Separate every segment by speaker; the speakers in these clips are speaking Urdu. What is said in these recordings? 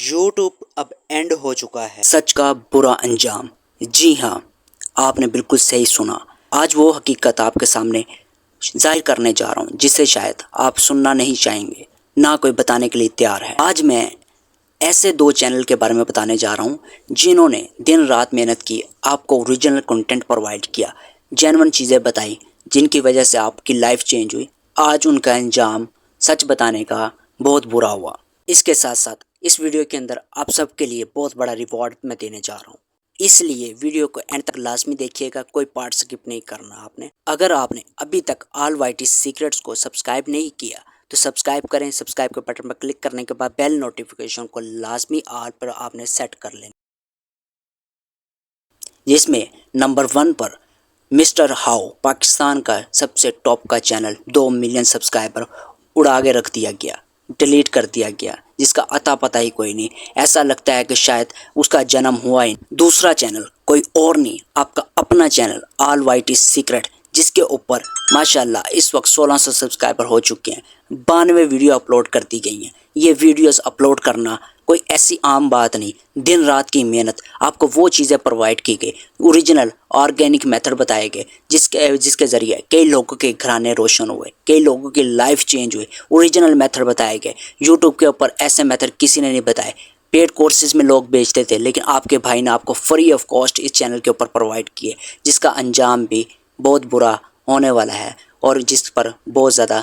Speaker 1: یوٹیوب اب اینڈ ہو چکا ہے، سچ کا برا انجام۔ جی ہاں، آپ نے بالکل صحیح سنا۔ آج وہ حقیقت آپ کے سامنے ظاہر کرنے جا رہا ہوں جسے شاید آپ سننا نہیں چاہیں گے، نہ کوئی بتانے کے لیے تیار ہے۔ آج میں ایسے دو چینل کے بارے میں بتانے جا رہا ہوں جنہوں نے دن رات محنت کی، آپ کو اوریجنل کنٹینٹ پرووائڈ کیا، جینون چیزیں بتائی جن کی وجہ سے آپ کی لائف چینج ہوئی۔ آج ان کا انجام سچ بتانے کا بہت برا ہوا۔ اس کے ساتھ ساتھ اس ویڈیو کے اندر آپ سب کے لیے بہت بڑا ریوارڈ میں دینے جا رہا ہوں، اس لیے ویڈیو کو اینڈ تک لازمی دیکھیے گا، کوئی پارٹ سکپ نہیں کرنا آپ نے۔ اگر آپ نے ابھی تک آل وائی ٹی سیکرٹس کو سبسکرائب نہیں کیا تو سبسکرائب کریں۔ سبسکرائب کے بٹن پر کلک کرنے کے بعد بیل نوٹیفیکیشن کو لازمی آل پر آپ نے سیٹ کر لینا، جس میں نمبر 1 پر مسٹر ہاؤ، پاکستان کا سب سے ٹاپ کا چینل، 2 ملین سبسکرائبر اڑا کے رکھ دیا گیا، ڈیلیٹ کر دیا گیا، جس کا اتا پتہ ہی کوئی نہیں۔ ایسا لگتا ہے کہ شاید اس کا جنم ہوا ہی۔ دوسرا چینل کوئی اور نہیں، آپ کا اپنا channel all Y T secret, جس کے اوپر ماشاءاللہ اس وقت 1600 سبسکرائبر ہو چکے ہیں، 92 ویڈیو اپلوڈ کر دی گئی ہیں۔ یہ ویڈیوز اپلوڈ کرنا کوئی ایسی عام بات نہیں، دن رات کی محنت، آپ کو وہ چیزیں پرووائڈ کی گئی، اوریجنل آرگینک میتھڈ بتائے گئے جس کے ذریعے کئی لوگوں کے گھرانے روشن ہوئے، کئی لوگوں کی لائف چینج ہوئی۔ اوریجنل میتھڈ بتائے گئے، یوٹیوب کے اوپر ایسے میتھڈ کسی نے نہیں بتائے۔ پیڈ کورسز میں لوگ بیچتے تھے، لیکن آپ کے بھائی نے آپ کو فری آف کاسٹ اس چینل کے اوپر پرووائڈ کیے، جس کا انجام بھی بہت برا ہونے والا ہے اور جس پر بہت زیادہ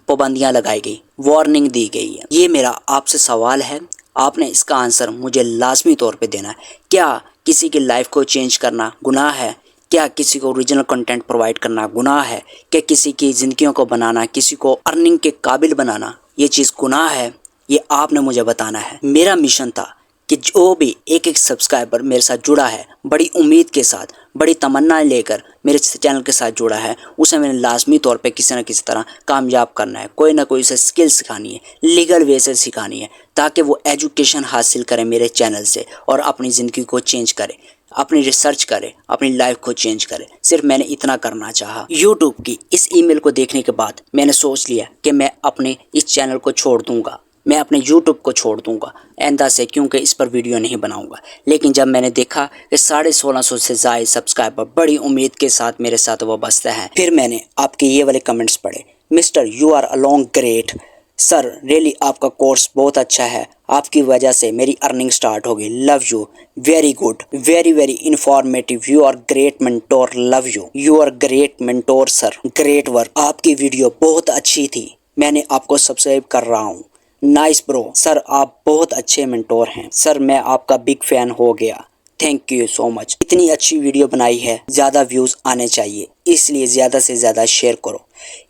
Speaker 1: پابندیاں لگائی گئی، وارننگ دی گئی ہے۔ یہ میرا آپ سے سوال ہے، آپ نے اس کا آنسر مجھے لازمی طور پہ دینا ہے۔ کیا کسی کی لائف کو چینج کرنا گناہ ہے؟ کیا کسی کو اوریجنل کنٹینٹ پرووائڈ کرنا گناہ ہے؟ کہ کسی کی زندگیوں کو بنانا، کسی کو ارننگ کے قابل بنانا یہ چیز گناہ ہے؟ یہ آپ نے مجھے بتانا ہے۔ میرا مشن تھا کہ جو بھی ایک سبسکرائبر میرے ساتھ جڑا ہے، بڑی امید کے ساتھ، بڑی تمنا لے کر میرے چینل کے ساتھ جڑا ہے، اسے میں نے لازمی طور پہ کسی نہ کسی طرح کامیاب کرنا ہے، کوئی نہ کوئی اسے اسکل سکھانی ہے، لیگل وے سے سکھانی ہے، تاکہ وہ ایجوکیشن حاصل کرے میرے چینل سے اور اپنی زندگی کو چینج کرے، اپنی ریسرچ کرے، اپنی لائف کو چینج کرے۔ صرف میں نے اتنا کرنا چاہا۔ یوٹیوب کی اس ای میل کو دیکھنے کے بعد میں نے سوچ لیا کہ میں اپنے اس چینل کو چھوڑ دوں گا، میں اپنے یوٹیوب کو چھوڑ دوں گا آئندہ سے، کیونکہ اس پر ویڈیو نہیں بناؤں گا۔ لیکن جب میں نے دیکھا کہ 1650 سے زائد سبسکرائبر بڑی امید کے ساتھ میرے ساتھ وابستہ ہیں، پھر میں نے آپ کے یہ والے کمنٹس پڑھے۔ Mister you are along great sir, really آپ کا کورس بہت اچھا ہے، آپ کی وجہ سے میری ارننگ سٹارٹ ہوگی، love you, very good, very very informative, you are great mentor, love you, you are great mentor sir, great work, آپ کی ویڈیو بہت اچھی تھی، میں نے آپ کو سبسکرائب کر رہا ہوں، نائس برو سر، آپ بہت اچھے منٹور ہیں سر، میں آپ کا بگ فین ہو گیا، تھینک یو سو مچ۔ اتنی اچھی ویڈیو بنائی ہے، زیادہ ویوز آنے چاہیے، اس لیے زیادہ سے زیادہ شیئر کرو۔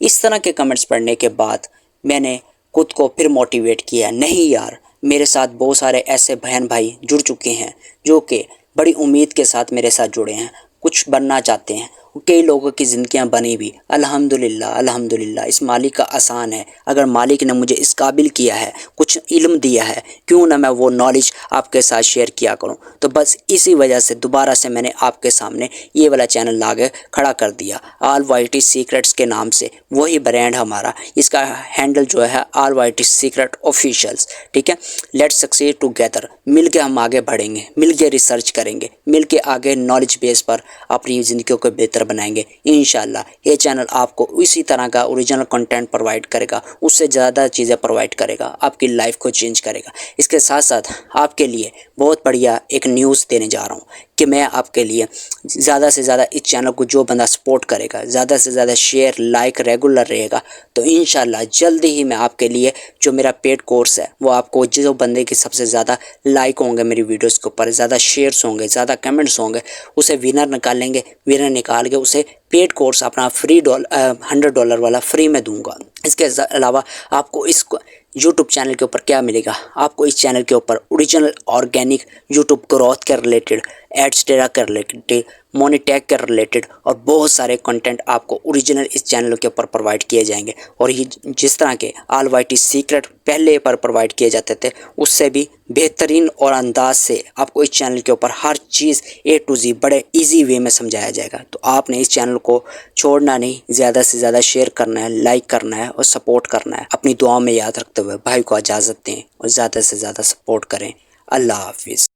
Speaker 1: اس طرح کے کمنٹس پڑھنے کے بعد میں نے خود کو پھر موٹیویٹ کیا، نہیں یار، میرے ساتھ بہت سارے ایسے بہن بھائی جڑ چکے ہیں جو کہ بڑی امید کے ساتھ میرے ساتھ جڑے ہیں، کچھ بننا چاہتے ہیں، کئی لوگوں کی زندگیاں بنی بھی، الحمدللہ الحمدللہ، اس مالک کا احسان ہے۔ اگر مالک نے مجھے اس قابل کیا ہے، کچھ علم دیا ہے، کیوں نہ میں وہ نالج آپ کے ساتھ شیئر کیا کروں؟ تو بس اسی وجہ سے دوبارہ سے میں نے آپ کے سامنے یہ والا چینل لا کے کھڑا کر دیا، آل وائی ٹی سیکرٹس کے نام سے، وہی برانڈ ہمارا، اس کا ہینڈل جو ہے آل وائی ٹی سیکرٹ آفیشیلس، ٹھیک ہے؟ لیٹس سکسیڈ ٹوگیدر، مل کے ہم آگے بڑھیں گے، مل کے ریسرچ کریں گے، مل کے آگے نالج بیس پر اپنی زندگیوں کو بہتر بنائیں گے انشاءاللہ۔ یہ چینل آپ کو اسی طرح کا اوریجنل کنٹینٹ پرووائڈ کرے گا، اس سے زیادہ چیزیں پرووائڈ کرے گا، آپ کی لائف کو چینج کرے گا۔ اس کے ساتھ ساتھ آپ کے لیے بہت بڑھیا ایک نیوز دینے جا رہا ہوں کہ میں آپ کے لیے زیادہ سے زیادہ اس چینل کو جو بندہ سپورٹ کرے گا، زیادہ سے زیادہ شیئر لائک ریگولر رہے گا، تو انشاءاللہ جلدی ہی میں آپ کے لیے جو میرا پیڈ کورس ہے، وہ آپ کو جو بندے کی سب سے زیادہ لائک ہوں گے میری ویڈیوز کے اوپر، زیادہ شیئرز ہوں گے، زیادہ کمنٹس ہوں گے، اسے ونر نکالیں گے، ونر نکال کے اسے پیڈ کورس اپنا فری $100 والا فری میں دوں گا۔ اس کے علاوہ آپ کو اس یوٹیوب چینل کے اوپر کیا ملے گا؟ آپ کو اس چینل کے اوپر اوریجنل آرگینک یوٹیوب گروتھ کے ریلیٹڈ ایڈس ڈیٹا کے ریلیٹڈ، مونی ٹیگ کے ریلیٹڈ اور بہت سارے کنٹینٹ آپ کو اوریجنل اس چینل کے اوپر پرووائڈ کیے جائیں گے، اور یہ جس طرح کے آل وائی ٹی سیکرٹ پہلے پر پرووائڈ کیے جاتے تھے اس سے بھی بہترین اور انداز سے آپ کو اس چینل کے اوپر ہر چیز اے ٹو زی بڑے ایزی وے میں سمجھایا جائے گا۔ تو آپ نے اس چینل کو چھوڑنا نہیں، زیادہ سے زیادہ شیئر کرنا ہے، لائک کرنا ہے اور سپورٹ کرنا ہے۔ اپنی دعاؤں میں یاد رکھتے ہوئے بھائی کو اجازت دیں اور زیادہ سے زیادہ سپورٹ کریں۔ اللہ حافظ۔